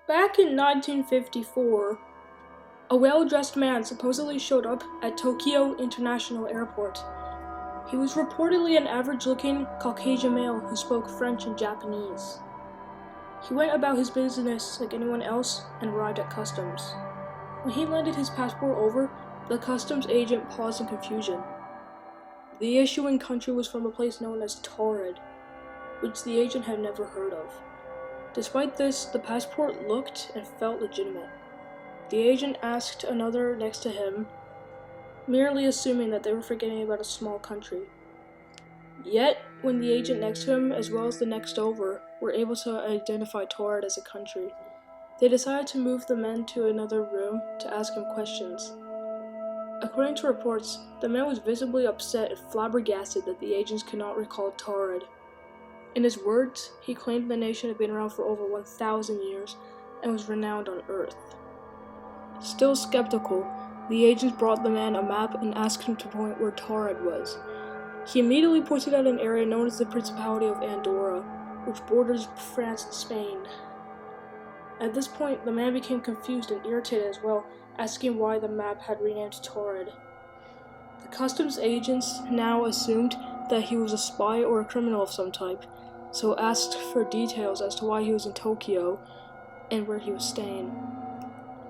Back in 1954, a well-dressed man supposedly showed up at Tokyo International Airport. He was reportedly an average-looking Caucasian male who spoke French and Japanese. He went about his business like anyone else and arrived at customs. When he handed his passport over, the customs agent paused in confusion. The issuing country was from a place known as Taured, which the agent had never heard of. Despite this, the passport looked and felt legitimate. The agent asked another next to him, merely assuming that they were forgetting about a small country. Yet, when the agent next to him, as well as the next over, were able to identify Taured as a country, they decided to move the men to another room to ask him questions. According to reports, the man was visibly upset and flabbergasted that the agents could not recall Taured. In his words, he claimed the nation had been around for over 1,000 years and was renowned on Earth. Still skeptical, the agents brought the man a map and asked him to point where Taured was. He immediately pointed out an area known as the Principality of Andorra, which borders France and Spain. At this point, the man became confused and irritated as well, asking why the map had renamed Taured. The customs agents now assumed that he was a spy or a criminal of some type, so asked for details as to why he was in Tokyo and where he was staying.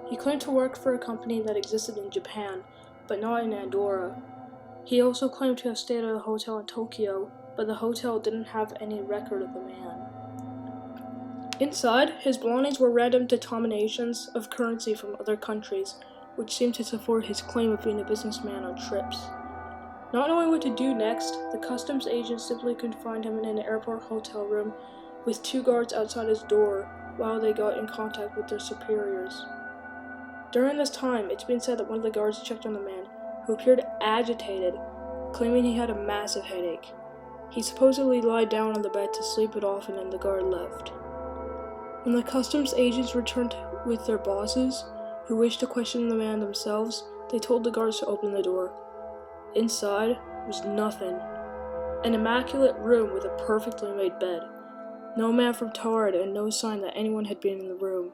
He claimed to work for a company that existed in Japan, but not in Andorra. He also claimed to have stayed at a hotel in Tokyo, but the hotel didn't have any record of the man. Inside, his belongings were random denominations of currency from other countries, which seemed to support his claim of being a businessman on trips. Not knowing what to do next, the customs agent simply confined him in an airport hotel room with 2 guards outside his door while they got in contact with their superiors. During this time, it's been said that one of the guards checked on the man, who appeared agitated, claiming he had a massive headache. He supposedly lied down on the bed to sleep it off and then the guard left. When the customs agents returned with their bosses, who wished to question the man themselves, they told the guards to open the door. Inside was nothing. An immaculate room with a perfectly made bed. No man from Taured and no sign that anyone had been in the room.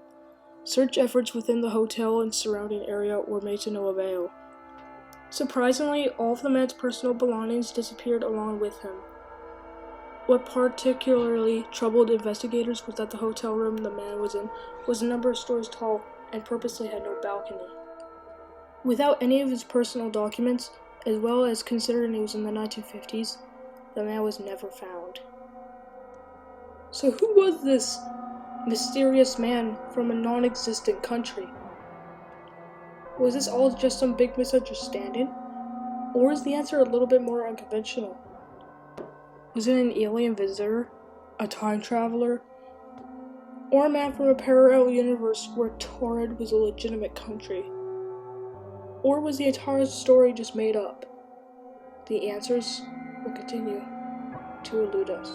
Search efforts within the hotel and surrounding area were made to no avail. Surprisingly, all of the man's personal belongings disappeared along with him. What particularly troubled investigators was that the hotel room the man was in was a number of stories tall and purposely had no balcony. Without any of his personal documents, as well as considering he was in the 1950s, the man was never found. So who was this mysterious man from a non-existent country? Was this all just some big misunderstanding? Or is the answer a little bit more unconventional? Was it an alien visitor? A time traveler? Or a man from a parallel universe where Taured was a legitimate country? Or was the entire story just made up? The answers will continue to elude us.